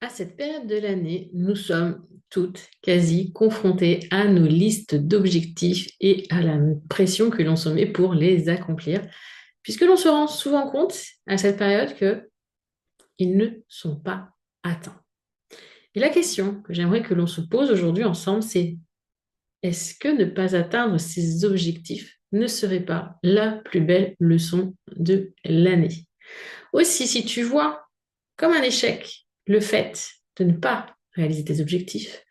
À cette période de l'année, nous sommes toutes quasi confrontées à nos listes d'objectifs et à la pression que l'on se met pour les accomplir, puisque l'on se rend souvent compte à cette période qu'ils ne sont pas atteints. Et la question que j'aimerais que l'on se pose aujourd'hui ensemble, c'est est-ce que ne pas atteindre ces objectifs ne serait pas la plus belle leçon de l'année? Aussi, si tu vois comme un échec le fait de ne pas réaliser tes objectifs,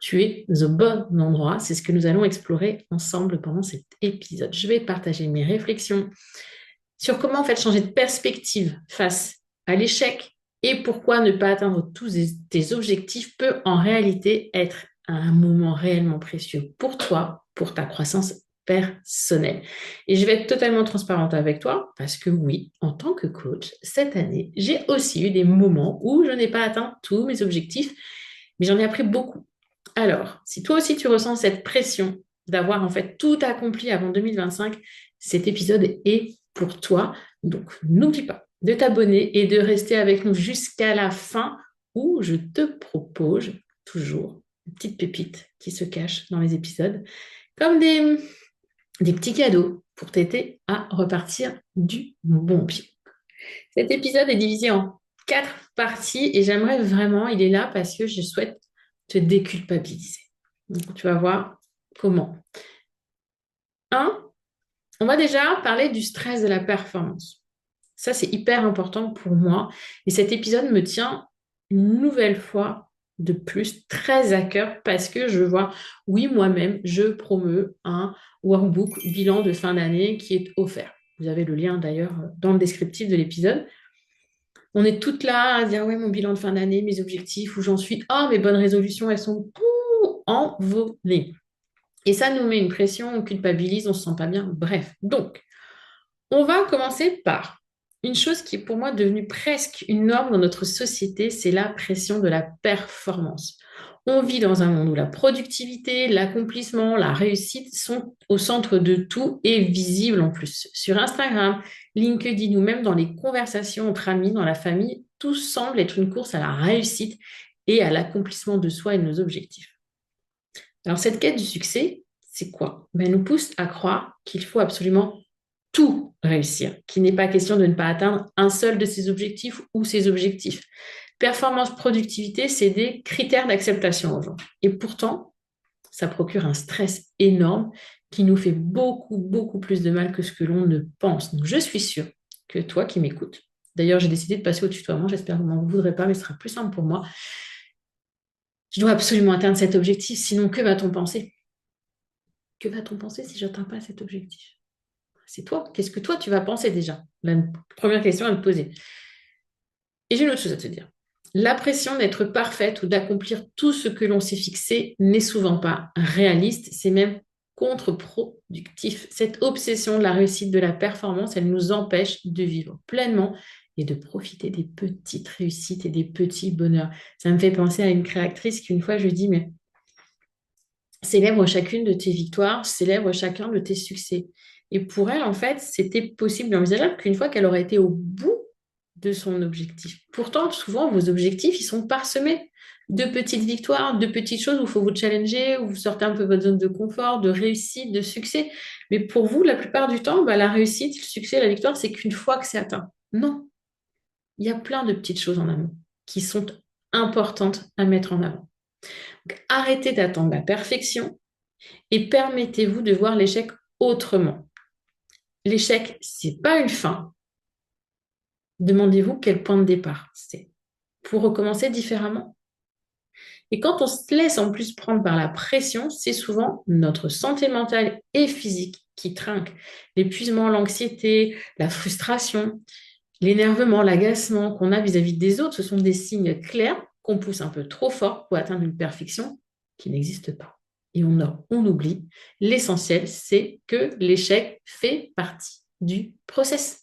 tu es au bon endroit. C'est ce que nous allons explorer ensemble pendant cet épisode. Je vais partager mes réflexions sur comment en fait changer de perspective face à l'échec et pourquoi ne pas atteindre tous tes objectifs peut en réalité être un moment réellement précieux pour toi, pour ta croissance personnelle. Et je vais être totalement transparente avec toi parce que oui, en tant que coach, cette année, j'ai aussi eu des moments où je n'ai pas atteint tous mes objectifs, mais j'en ai appris beaucoup. Alors, si toi aussi tu ressens cette pression d'avoir en fait tout accompli avant 2025, cet épisode est pour toi. Donc, n'oublie pas de t'abonner et de rester avec nous jusqu'à la fin où je te propose toujours une petite pépite qui se cache dans les épisodes, comme des petits cadeaux pour t'aider à repartir du bon pied. Cet épisode est divisé en 4 parties et j'aimerais vraiment, il est là parce que je souhaite te déculpabiliser. Donc, tu vas voir comment. Un, on va déjà parler du stress de la performance. Ça, c'est hyper important pour moi. Et cet épisode me tient une nouvelle fois de plus très à cœur parce que je vois, oui, moi-même, je promeus un workbook bilan de fin d'année qui est offert. Vous avez le lien d'ailleurs dans le descriptif de l'épisode. On est toutes là à dire, ouais, mon bilan de fin d'année, mes objectifs, où j'en suis. Oh, mes bonnes résolutions, elles sont tout envolées. Et ça nous met une pression, on culpabilise, on se sent pas bien. Bref, donc, on va commencer par une chose qui est pour moi devenue presque une norme dans notre société, c'est la pression de la performance. On vit dans un monde où la productivité, l'accomplissement, la réussite sont au centre de tout et visibles en plus. Sur Instagram, LinkedIn ou même dans les conversations entre amis, dans la famille, tout semble être une course à la réussite et à l'accomplissement de soi et de nos objectifs. Alors cette quête du succès, c'est quoi? Ben, elle nous pousse à croire qu'il faut absolument tout réussir, qu'il n'est pas question de ne pas atteindre un seul de ses objectifs ou ses objectifs. Performance, productivité, c'est des critères d'acceptation aujourd'hui. Et pourtant, ça procure un stress énorme qui nous fait beaucoup, beaucoup plus de mal que ce que l'on ne pense. Donc, je suis sûre que toi qui m'écoutes, d'ailleurs, j'ai décidé de passer au tutoiement, j'espère que vous ne m'en voudrez pas, mais ce sera plus simple pour moi. Je dois absolument atteindre cet objectif, sinon que va-t-on penser? Que va-t-on penser si je n'atteins pas cet objectif? C'est toi. Qu'est-ce que toi, tu vas penser déjà? La première question à me poser. Et j'ai une autre chose à te dire. La pression d'être parfaite ou d'accomplir tout ce que l'on s'est fixé n'est souvent pas réaliste, c'est même contre-productif. Cette obsession de la réussite, de la performance, elle nous empêche de vivre pleinement et de profiter des petites réussites et des petits bonheurs. Ça me fait penser à une créatrice qu'une fois je dis, mais célèbre chacune de tes victoires, célèbre chacun de tes succès. Et pour elle, en fait, c'était possible et envisageable qu'une fois qu'elle aurait été au bout de son objectif. Pourtant, souvent, vos objectifs, ils sont parsemés de petites victoires, de petites choses où il faut vous challenger, où vous sortez un peu de votre zone de confort, de réussite, de succès. Mais pour vous, la plupart du temps, bah, la réussite, le succès, la victoire, c'est qu'une fois que c'est atteint. Non, il y a plein de petites choses en amont qui sont importantes à mettre en avant. Donc, arrêtez d'attendre la perfection et permettez-vous de voir l'échec autrement. L'échec, c'est pas une fin. Demandez-vous quel point de départ c'est pour recommencer différemment. Et quand on se laisse en plus prendre par la pression, c'est souvent notre santé mentale et physique qui trinque. L'épuisement, l'anxiété, la frustration, l'énervement, l'agacement qu'on a vis-à-vis des autres, ce sont des signes clairs qu'on pousse un peu trop fort pour atteindre une perfection qui n'existe pas. Et on oublie, l'essentiel, c'est que l'échec fait partie du process.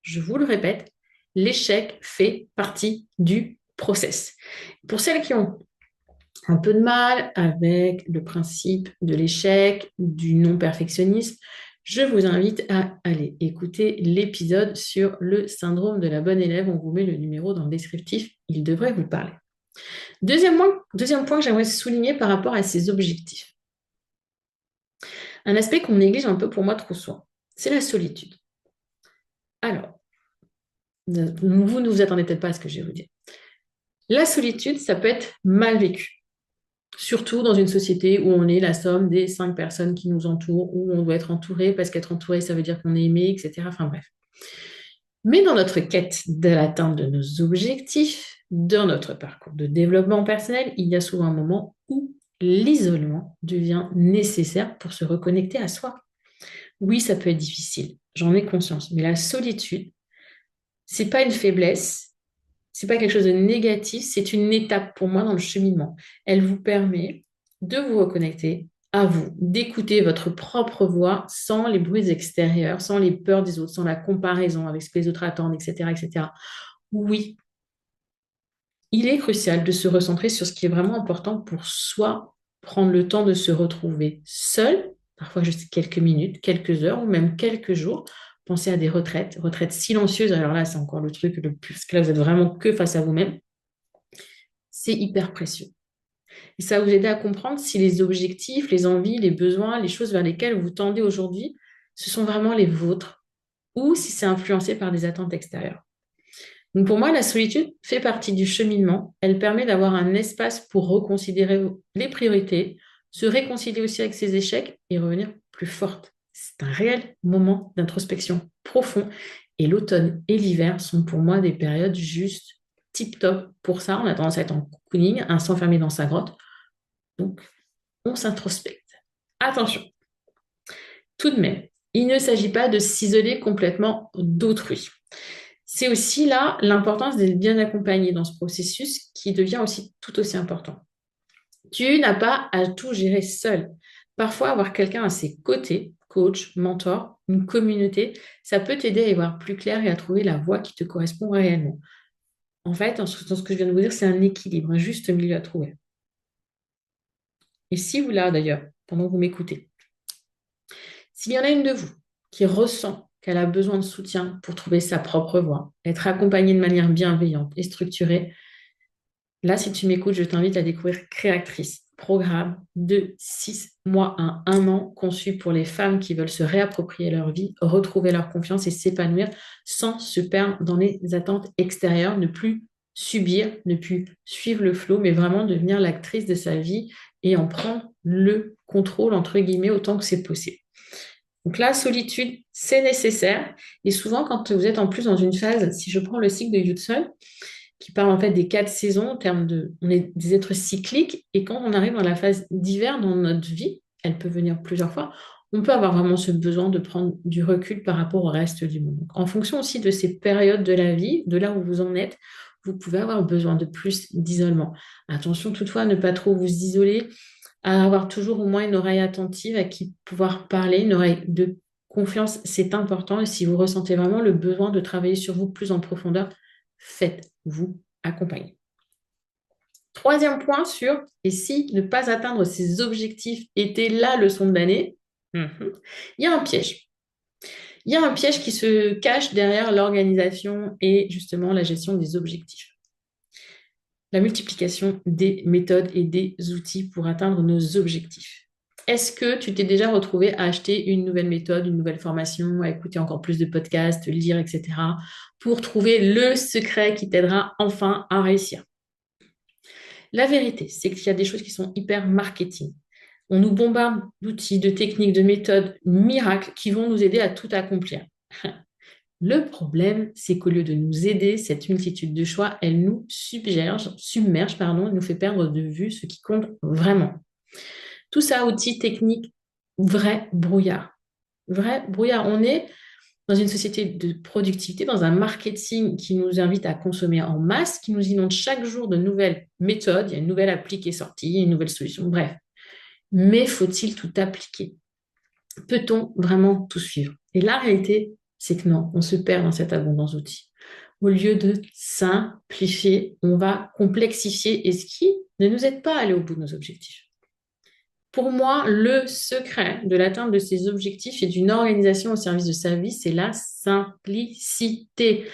Je vous le répète, l'échec fait partie du process. Pour celles qui ont un peu de mal avec le principe de l'échec, du non-perfectionnisme, je vous invite à aller écouter l'épisode sur le syndrome de la bonne élève. On vous met le numéro dans le descriptif, il devrait vous parler. Deuxième point que j'aimerais souligner par rapport à ces objectifs. Un aspect qu'on néglige un peu pour moi trop souvent, c'est la solitude. Alors, vous ne vous attendez peut-être pas à ce que je vais vous dire. La solitude, ça peut être mal vécu. Surtout dans une société où on est la somme des 5 personnes qui nous entourent, où on doit être entouré, parce qu'être entouré, ça veut dire qu'on est aimé, etc. Enfin bref. Mais dans notre quête de l'atteinte de nos objectifs, dans notre parcours de développement personnel, il y a souvent un moment où l'isolement devient nécessaire pour se reconnecter à soi. Oui, ça peut être difficile, j'en ai conscience, mais la solitude, c'est pas une faiblesse, c'est pas quelque chose de négatif, c'est une étape pour moi dans le cheminement. Elle vous permet de vous reconnecter à vous, d'écouter votre propre voix sans les bruits extérieurs, sans les peurs des autres, sans la comparaison avec ce que les autres attendent, etc., etc. Oui, il est crucial de se recentrer sur ce qui est vraiment important pour soi, prendre le temps de se retrouver seul, parfois juste quelques minutes, quelques heures ou même quelques jours. Pensez à des retraites silencieuses. Alors là, c'est encore le truc le plus, parce que là, vous êtes vraiment que face à vous-même. C'est hyper précieux. Et ça va vous aider à comprendre si les objectifs, les envies, les besoins, les choses vers lesquelles vous tendez aujourd'hui, ce sont vraiment les vôtres ou si c'est influencé par des attentes extérieures. Donc pour moi, la solitude fait partie du cheminement. Elle permet d'avoir un espace pour reconsidérer les priorités, se réconcilier aussi avec ses échecs et revenir plus forte. C'est un réel moment d'introspection profond. Et l'automne et l'hiver sont pour moi des périodes juste tip-top pour ça. On a tendance à être en cocooning, à s'enfermer dans sa grotte. Donc, on s'introspecte. Attention, tout de même, il ne s'agit pas de s'isoler complètement d'autrui. C'est aussi là l'importance d'être bien accompagné dans ce processus qui devient aussi tout aussi important. Tu n'as pas à tout gérer seul. Parfois, avoir quelqu'un à ses côtés, coach, mentor, une communauté, ça peut t'aider à y voir plus clair et à trouver la voie qui te correspond réellement. En fait, dans ce que je viens de vous dire, c'est un équilibre, un juste milieu à trouver. Et si vous, là d'ailleurs, pendant que vous m'écoutez, s'il y en a une de vous qui ressent qu'elle a besoin de soutien pour trouver sa propre voie, être accompagnée de manière bienveillante et structurée, là, si tu m'écoutes, je t'invite à découvrir Créatrice, programme de 6 mois à 1 an conçu pour les femmes qui veulent se réapproprier leur vie, retrouver leur confiance et s'épanouir sans se perdre dans les attentes extérieures, ne plus subir, ne plus suivre le flot, mais vraiment devenir l'actrice de sa vie et en prendre le contrôle, entre guillemets, autant que c'est possible. Donc la solitude, c'est nécessaire. Et souvent, quand vous êtes en plus dans une phase, si je prends le cycle de Hudson, qui parle en fait des 4 saisons en termes de... On est des êtres cycliques. Et quand on arrive dans la phase d'hiver dans notre vie, elle peut venir plusieurs fois, on peut avoir vraiment ce besoin de prendre du recul par rapport au reste du monde. Donc, en fonction aussi de ces périodes de la vie, de là où vous en êtes, vous pouvez avoir besoin de plus d'isolement. Attention toutefois à ne pas trop vous isoler, à avoir toujours au moins une oreille attentive à qui pouvoir parler, une oreille de confiance, c'est important. Et si vous ressentez vraiment le besoin de travailler sur vous plus en profondeur, faites-vous accompagner. Troisième point sur, et si ne pas atteindre ses objectifs était la leçon de l'année, il y a un piège. Il y a un piège qui se cache derrière l'organisation et justement la gestion des objectifs. La multiplication des méthodes et des outils pour atteindre nos objectifs. Est-ce que tu t'es déjà retrouvé à acheter une nouvelle méthode, une nouvelle formation, à écouter encore plus de podcasts, lire, etc., pour trouver le secret qui t'aidera enfin à réussir? La vérité, c'est qu'il y a des choses qui sont hyper marketing. On nous bombarde d'outils, de techniques, de méthodes miracles qui vont nous aider à tout accomplir. Le problème, c'est qu'au lieu de nous aider, cette multitude de choix, elle nous submerge, elle nous fait perdre de vue ce qui compte vraiment. Tout ça, outils techniques, vrai brouillard. Vrai brouillard. On est dans une société de productivité, dans un marketing qui nous invite à consommer en masse, qui nous inonde chaque jour de nouvelles méthodes. Il y a une nouvelle appli qui est sortie, une nouvelle solution, bref. Mais faut-il tout appliquer? Peut-on vraiment tout suivre? Et la réalité, c'est que non, on se perd dans cette abondance d'outils. Au lieu de simplifier, on va complexifier et ce qui ne nous aide pas à aller au bout de nos objectifs. Pour moi, le secret de l'atteinte de ces objectifs et d'une organisation au service de sa vie, c'est la simplicité.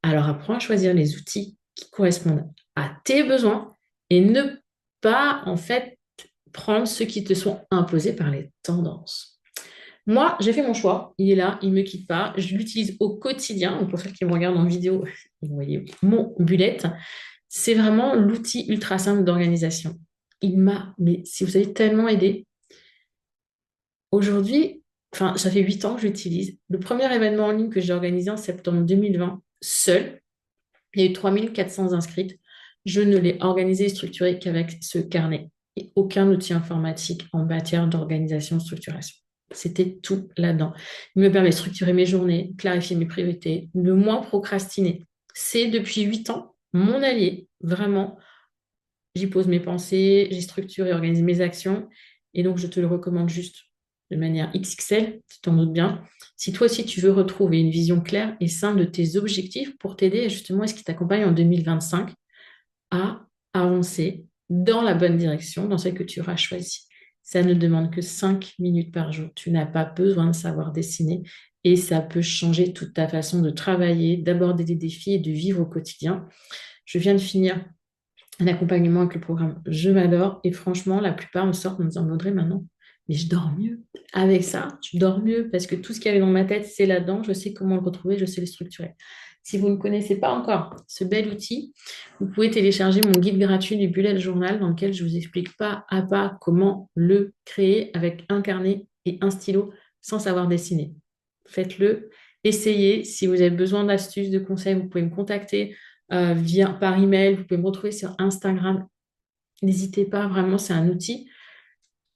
Alors, apprends à choisir les outils qui correspondent à tes besoins et ne pas, en fait, prendre ceux qui te sont imposés par les tendances. Moi, j'ai fait mon choix. Il est là, il ne me quitte pas. Je l'utilise au quotidien. Donc, pour ceux qui me regardent en vidéo, vous voyez mon bullet. C'est vraiment l'outil ultra simple d'organisation. Il m'a, mais si vous avez tellement aidé, aujourd'hui, enfin, ça fait 8 ans que je l'utilise. Le premier événement en ligne que j'ai organisé en septembre 2020, seul, il y a eu 3400 inscrites. Je ne l'ai organisé et structuré qu'avec ce carnet et aucun outil informatique en matière d'organisation, structuration. C'était tout là-dedans. Il me permet de structurer mes journées, clarifier mes priorités, de moins procrastiner. C'est depuis 8 ans mon allié, vraiment. J'y pose mes pensées, j'ai structuré et organisé mes actions. Et donc, je te le recommande juste de manière XXL, tu t'en doutes bien. Si toi aussi, tu veux retrouver une vision claire et simple de tes objectifs pour t'aider justement à ce qui t'accompagne en 2025 à avancer dans la bonne direction, dans celle que tu auras choisie. Ça ne demande que 5 minutes par jour. Tu n'as pas besoin de savoir dessiner et ça peut changer toute ta façon de travailler, d'aborder des défis et de vivre au quotidien. Je viens de finir un accompagnement avec le programme Je m'adore. Et franchement, la plupart me sortent en me disant, Audrey, maintenant, mais je dors mieux. Avec ça, je dors mieux parce que tout ce qu'il y avait dans ma tête, c'est là-dedans. Je sais comment le retrouver, je sais le structurer. Si vous ne connaissez pas encore ce bel outil, vous pouvez télécharger mon guide gratuit du bullet journal dans lequel je vous explique pas à pas comment le créer avec un carnet et un stylo sans savoir dessiner. Faites-le, essayez. Si vous avez besoin d'astuces, de conseils, vous pouvez me contacter par email, vous pouvez me retrouver sur Instagram. N'hésitez pas, vraiment, c'est un outil.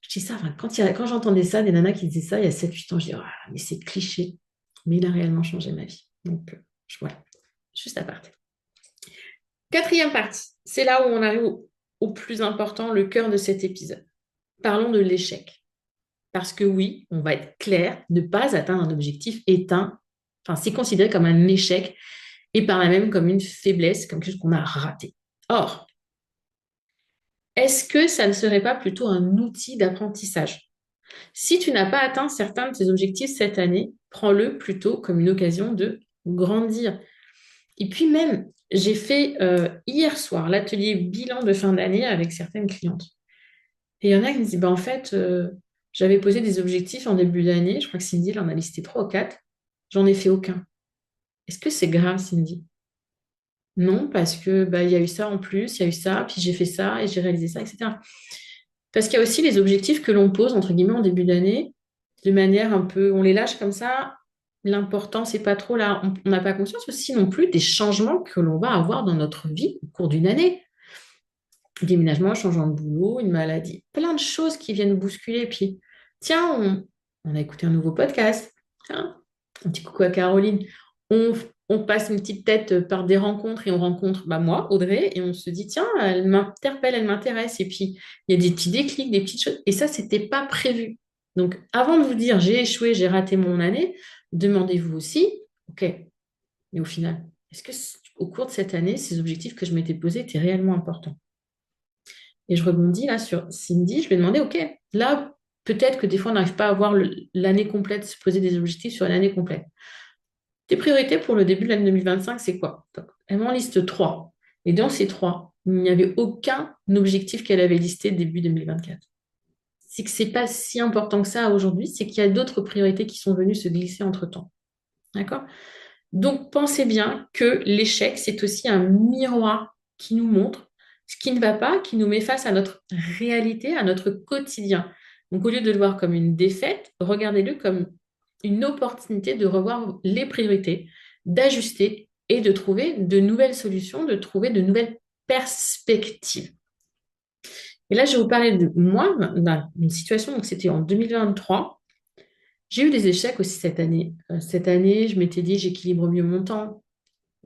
Je dis ça, enfin, quand j'entendais ça, des nanas qui disaient ça il y a 7-8 ans, je dis, ah, mais c'est cliché. Mais il a réellement changé ma vie. Donc, voilà, juste à part. Quatrième partie, c'est là où on arrive au plus important, le cœur de cet épisode. Parlons de l'échec. Parce que oui, on va être clair, ne pas atteindre un objectif c'est considéré comme un échec et par là même comme une faiblesse, comme quelque chose qu'on a raté. Or, est-ce que ça ne serait pas plutôt un outil d'apprentissage? Si tu n'as pas atteint certains de tes objectifs cette année, prends-le plutôt comme une occasion de grandir. Et puis même, j'ai fait hier soir l'atelier bilan de fin d'année avec certaines clientes. Et il y en a qui me disent, en fait, j'avais posé des objectifs en début d'année, je crois que Cindy elle en a listé 3 ou 4, j'en ai fait aucun. Est-ce que c'est grave, Cindy? Non, parce que il y a eu ça en plus, il y a eu ça, puis j'ai fait ça et j'ai réalisé ça, etc. Parce qu'il y a aussi les objectifs que l'on pose, entre guillemets, en début d'année, de manière un peu, on les lâche comme ça. L'important, c'est pas trop là. On n'a pas conscience aussi non plus des changements que l'on va avoir dans notre vie au cours d'une année. Déménagement, changement de boulot, une maladie, plein de choses qui viennent bousculer. Puis, tiens, on a écouté un nouveau podcast. Tiens, un petit coucou à Caroline. On passe une petite tête par des rencontres et on rencontre moi, Audrey, et on se dit, tiens, elle m'interpelle, elle m'intéresse. Et puis, il y a des petits déclics, des petites choses. Et ça, c'était pas prévu. Donc, avant de vous dire, j'ai échoué, j'ai raté mon année, demandez-vous aussi, OK, mais au final, est-ce que au cours de cette année, ces objectifs que je m'étais posés étaient réellement importants? Et je rebondis là sur Cindy, je lui ai demandé, OK, là, peut-être que des fois, on n'arrive pas à avoir l'année complète, se poser des objectifs sur l'année complète. Tes priorités pour le début de l'année 2025, c'est quoi? Elle m'en liste 3. Et dans ces 3, il n'y avait aucun objectif qu'elle avait listé début 2024. C'est que ce n'est pas si important que ça aujourd'hui, c'est qu'il y a d'autres priorités qui sont venues se glisser entre-temps. D'accord? Donc, pensez bien que l'échec, c'est aussi un miroir qui nous montre ce qui ne va pas, qui nous met face à notre réalité, à notre quotidien. Donc, au lieu de le voir comme une défaite, regardez-le comme une opportunité de revoir les priorités, d'ajuster et de trouver de nouvelles solutions, de trouver de nouvelles perspectives. Et là, je vais vous parler de moi, d'une situation, donc c'était en 2023. J'ai eu des échecs aussi cette année. Cette année, je m'étais dit, j'équilibre mieux mon temps,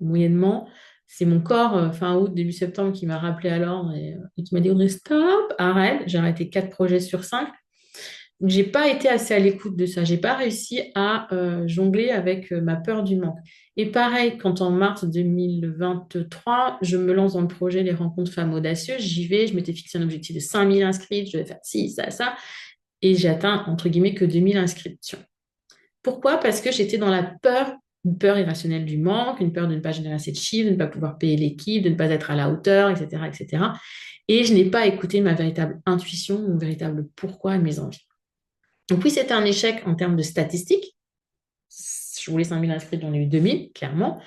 moyennement. C'est mon corps, fin août, début septembre, qui m'a rappelé à l'ordre et qui m'a dit, Audrey, stop, arrête. J'ai arrêté 4 projets sur 5. Donc, j'ai pas été assez à l'écoute de ça. J'ai pas réussi à jongler avec ma peur du manque. Et pareil, quand en mars 2023, je me lance dans le projet Les Rencontres Femmes Audacieuses, j'y vais, je m'étais fixé un objectif de 5000 inscrits, je devais faire ci, ça, ça. et j'ai atteint, entre guillemets, que 2000 inscriptions. Pourquoi? Parce que j'étais dans la peur, une peur irrationnelle du manque, une peur de ne pas générer assez de chiffres, de ne pas pouvoir payer l'équipe, de ne pas être à la hauteur, etc., etc. Et je n'ai pas écouté ma véritable intuition, mon véritable pourquoi et mes envies. Donc oui, c'était un échec en termes de statistiques. Je voulais 5000 inscrits, j'en ai eu 2000, clairement.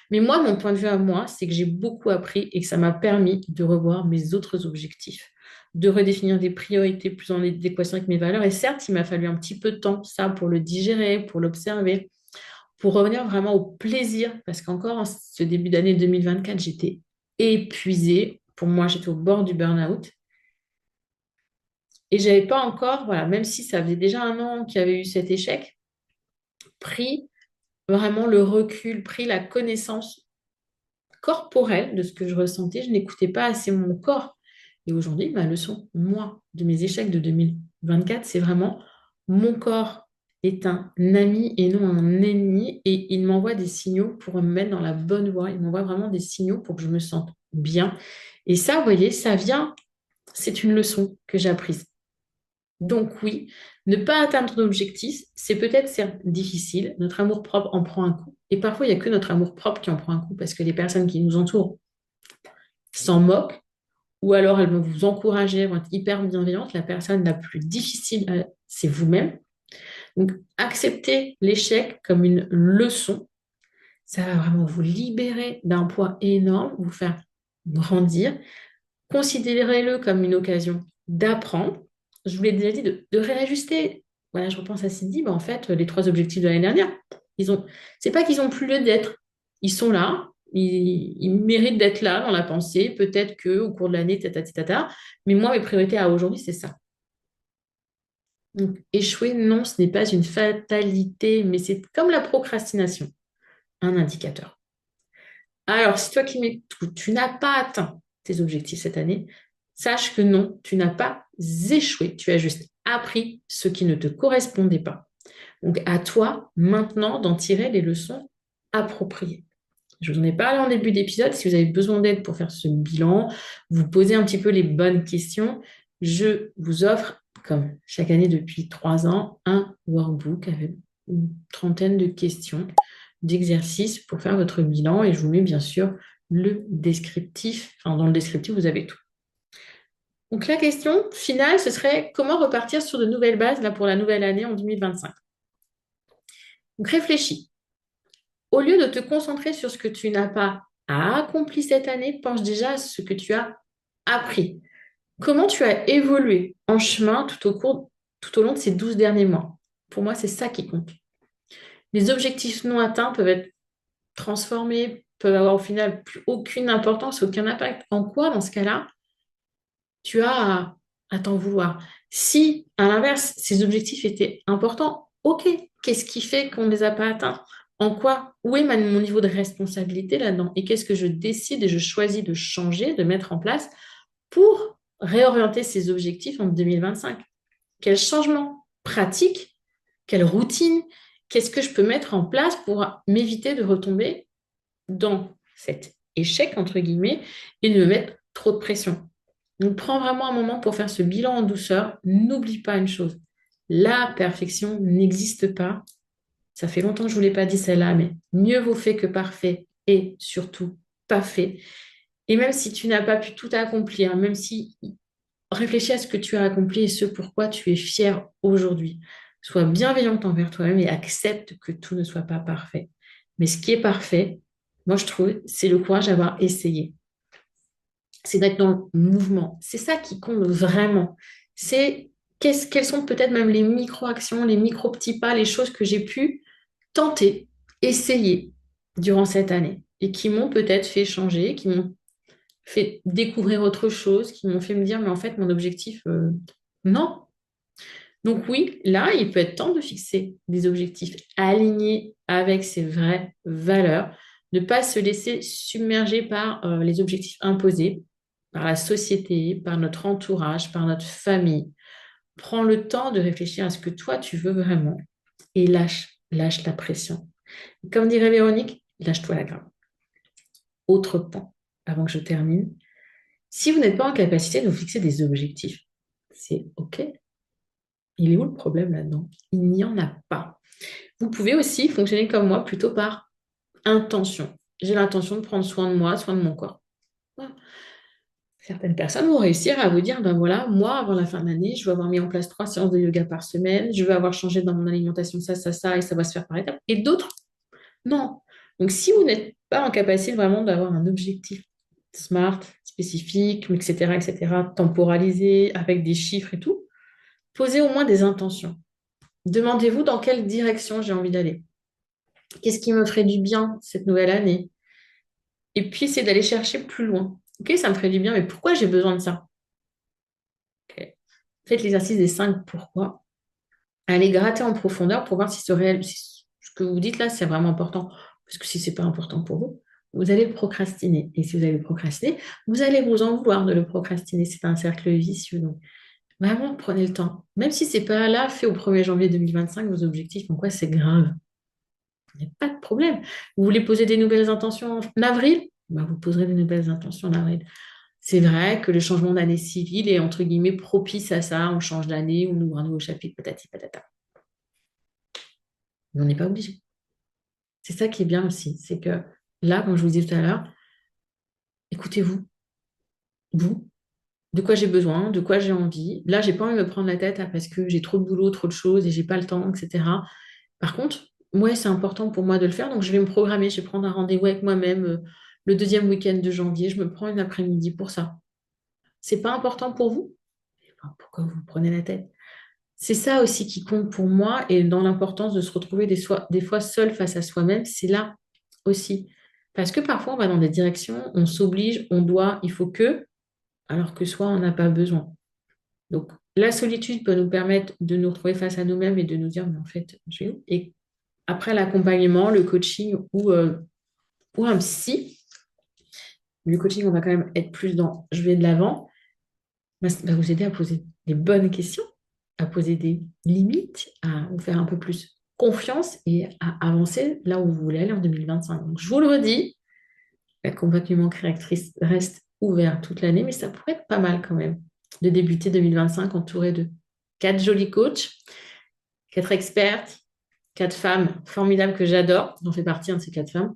Mais moi, mon point de vue à moi, c'est que j'ai beaucoup appris et que ça m'a permis de revoir mes autres objectifs, de redéfinir des priorités plus en adéquation avec mes valeurs. Et certes, il m'a fallu un petit peu de temps, ça, pour le digérer, pour l'observer, pour revenir vraiment au plaisir. Parce qu'encore, en ce début d'année 2024, j'étais épuisée. Pour moi, j'étais au bord du burn-out. Et j'avais pas encore, voilà, même si ça faisait déjà un an qu'il y avait eu cet échec, pris vraiment le recul, pris la connaissance corporelle de ce que je ressentais. Je n'écoutais pas assez mon corps. Et aujourd'hui, ma leçon, moi, de mes échecs de 2024, c'est vraiment mon corps est un ami et non un ennemi et il m'envoie des signaux pour me mettre dans la bonne voie. Il m'envoie vraiment des signaux pour que je me sente bien. Et ça, vous voyez, ça vient, c'est une leçon que j'ai apprise. Donc oui, ne pas atteindre ton objectif, c'est peut-être certes difficile. Notre amour-propre en prend un coup. Et parfois, il n'y a que notre amour-propre qui en prend un coup parce que les personnes qui nous entourent s'en moquent ou alors elles vont vous encourager, elles vont être hyper bienveillantes. La personne la plus difficile, c'est vous-même. Donc, accepter l'échec comme une leçon, ça va vraiment vous libérer d'un poids énorme, vous faire grandir. Considérez-le comme une occasion d'apprendre. Je vous l'ai déjà dit, de réajuster. Voilà, je repense à Cindy, en fait, les trois objectifs de l'année dernière, c'est pas qu'ils ont plus lieu d'être. Ils sont là, ils méritent d'être là dans la pensée. Peut-être qu'au cours de l'année, tata, mais moi, mes priorités à aujourd'hui, c'est ça. Donc, échouer, non, ce n'est pas une fatalité, mais c'est comme la procrastination, un indicateur. Alors, si toi qui m'écoutes, tu n'as pas atteint tes objectifs cette année, sache que non, tu n'as pas échoué, tu as juste appris ce qui ne te correspondait pas. Donc, à toi maintenant d'en tirer les leçons appropriées. Je vous en ai parlé en début d'épisode. Si vous avez besoin d'aide pour faire ce bilan, vous posez un petit peu les bonnes questions, je vous offre, comme chaque année depuis 3 ans, un workbook avec une trentaine de questions, d'exercices pour faire votre bilan. Et je vous mets bien sûr le descriptif. Enfin, dans le descriptif, vous avez tout. Donc la question finale, ce serait comment repartir sur de nouvelles bases là, pour la nouvelle année en 2025. Donc réfléchis. Au lieu de te concentrer sur ce que tu n'as pas accompli cette année, pense déjà à ce que tu as appris. Comment tu as évolué en chemin tout au long de ces 12 derniers mois. Pour moi, c'est ça qui compte. Les objectifs non atteints peuvent être transformés, peuvent avoir au final plus aucune importance, aucun impact. En quoi, dans ce cas-là, tu as à t'en vouloir? Si, à l'inverse, ces objectifs étaient importants, ok, qu'est-ce qui fait qu'on ne les a pas atteints? En quoi? Où est mon niveau de responsabilité là-dedans? Et qu'est-ce que je décide et je choisis de changer, de mettre en place pour réorienter ces objectifs en 2025? Quel changement pratique? Quelle routine? Qu'est-ce que je peux mettre en place pour m'éviter de retomber dans cet échec, entre guillemets, et de me mettre trop de pression? Donc, prends vraiment un moment pour faire ce bilan en douceur. N'oublie pas une chose, la perfection n'existe pas. Ça fait longtemps que je ne vous l'ai pas dit celle-là, mais mieux vaut fait que parfait et surtout pas fait. Et même si tu n'as pas pu tout accomplir, même si réfléchis à ce que tu as accompli et ce pourquoi tu es fier aujourd'hui. Sois bienveillante envers toi-même et accepte que tout ne soit pas parfait. Mais ce qui est parfait, moi je trouve, c'est le courage d'avoir essayé. C'est d'être dans le mouvement. C'est ça qui compte vraiment. C'est quelles sont peut-être même les micro-actions, les micro-petits pas, les choses que j'ai pu tenter, essayer durant cette année et qui m'ont peut-être fait changer, qui m'ont fait découvrir autre chose, qui m'ont fait me dire, mais en fait, mon objectif, non. Donc oui, là, il peut être temps de fixer des objectifs alignés avec ses vraies valeurs, ne pas se laisser submerger par les objectifs imposés, par la société, par notre entourage, par notre famille. Prends le temps de réfléchir à ce que toi, tu veux vraiment et lâche la pression. Comme dirait Véronique, lâche-toi la grappe. Autre point, avant que je termine, si vous n'êtes pas en capacité de vous fixer des objectifs, c'est OK. Il est où le problème là-dedans? Il n'y en a pas. Vous pouvez aussi fonctionner comme moi, plutôt par intention. J'ai l'intention de prendre soin de moi, soin de mon corps. Voilà. Certaines personnes vont réussir à vous dire, ben voilà, moi, avant la fin de l'année, je veux avoir mis en place 3 séances de yoga par semaine, je veux avoir changé dans mon alimentation ça, et ça va se faire par étapes. Et d'autres, non. Donc, si vous n'êtes pas en capacité vraiment d'avoir un objectif smart, spécifique, etc., temporalisé, avec des chiffres et tout, posez au moins des intentions. Demandez-vous dans quelle direction j'ai envie d'aller. Qu'est-ce qui me ferait du bien cette nouvelle année? Et puis, c'est d'aller chercher plus loin. Ok, ça me ferait du bien, mais pourquoi j'ai besoin de ça? Ok. Faites l'exercice des 5 pourquoi. Allez gratter en profondeur pour voir si si ce que vous dites là, c'est vraiment important. Parce que si c'est pas important pour vous, vous allez le procrastiner. Et si vous allez le procrastiner, vous allez vous en vouloir de le procrastiner. C'est un cercle vicieux. Donc, vraiment, prenez le temps. Même si c'est pas là, fait au 1er janvier 2025, vos objectifs, en quoi c'est grave. Il n'y a pas de problème. Vous voulez poser des nouvelles intentions en avril? Ben, vous poserez des nouvelles intentions en avril. C'est vrai que le changement d'année civile est entre guillemets propice à ça. On change d'année, on ouvre un nouveau chapitre, patati patata. Mais on n'est pas obligé. C'est ça qui est bien aussi. C'est que là, comme je vous disais tout à l'heure, écoutez-vous, vous, de quoi j'ai besoin, de quoi j'ai envie. Là, j'ai pas envie de me prendre la tête parce que j'ai trop de boulot, trop de choses et j'ai pas le temps, etc. Par contre, moi, c'est important pour moi de le faire, donc je vais me programmer, je vais prendre un rendez-vous avec moi-même le deuxième week-end de janvier, je me prends une après-midi pour ça. C'est pas important pour vous? Enfin, pourquoi vous vous prenez la tête? C'est ça aussi qui compte pour moi et dans l'importance de se retrouver des fois seul face à soi-même, c'est là aussi. Parce que parfois, on va dans des directions, on s'oblige, on doit, il faut que, alors que soit on n'a pas besoin. Donc, la solitude peut nous permettre de nous retrouver face à nous-mêmes et de nous dire, mais en fait, je vais où? Et après l'accompagnement, le coaching ou un psy, le coaching, on va quand même être plus dans je vais de l'avant, va vous aider à poser des bonnes questions, à poser des limites, à vous faire un peu plus confiance et à avancer là où vous voulez aller en 2025. Donc, je vous le redis, l'accompagnement créatrice reste ouvert toute l'année, mais ça pourrait être pas mal quand même de débuter 2025 entouré de 4 jolis coachs, 4 expertes, 4 femmes formidables que j'adore, j'en fais partie de ces 4 femmes,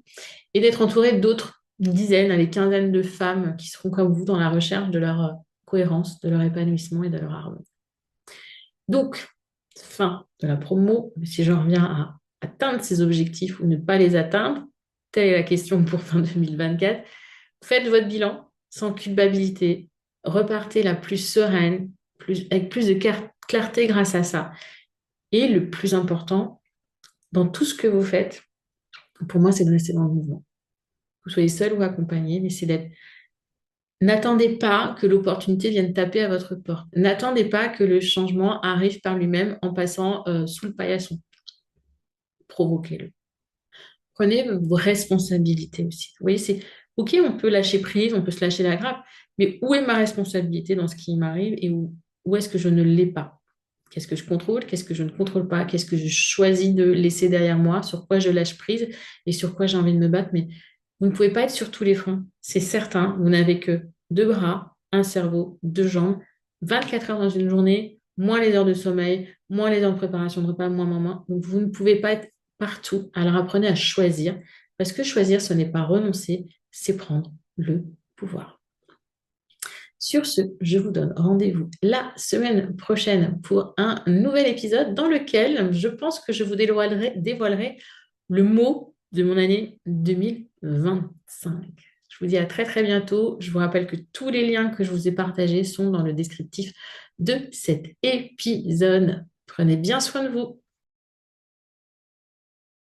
et d'être entouré d'autres dizaines, allez, quinzaines de femmes qui seront comme vous dans la recherche de leur cohérence, de leur épanouissement et de leur harmonie. Donc, fin de la promo, si je reviens à atteindre ces objectifs ou ne pas les atteindre, telle est la question pour fin 2024. Faites votre bilan sans culpabilité, repartez la plus sereine, avec plus de clarté grâce à ça. Et le plus important, dans tout ce que vous faites, pour moi, c'est de rester dans le mouvement. Que vous soyez seul ou accompagné, mais c'est d'être. N'attendez pas que l'opportunité vienne taper à votre porte. N'attendez pas que le changement arrive par lui-même en passant sous le paillasson. Provoquez-le. Prenez vos responsabilités aussi. Vous voyez, c'est OK, on peut lâcher prise, on peut se lâcher la grappe, mais où est ma responsabilité dans ce qui m'arrive et où est-ce que je ne l'ai pas? Qu'est-ce que je contrôle? Qu'est-ce que je ne contrôle pas? Qu'est-ce que je choisis de laisser derrière moi? Sur quoi je lâche prise et sur quoi j'ai envie de me battre? Mais vous ne pouvez pas être sur tous les fronts. C'est certain, vous n'avez que 2 bras, un cerveau, 2 jambes, 24 heures dans une journée, moins les heures de sommeil, moins les heures de préparation de repas, moins. Donc vous ne pouvez pas être partout. Alors apprenez à choisir, parce que choisir, ce n'est pas renoncer, c'est prendre le pouvoir. Sur ce, je vous donne rendez-vous la semaine prochaine pour un nouvel épisode dans lequel je pense que je vous dévoilerai le mot de mon année 2025. Je vous dis à très très bientôt. Je vous rappelle que tous les liens que je vous ai partagés sont dans le descriptif de cet épisode. Prenez bien soin de vous.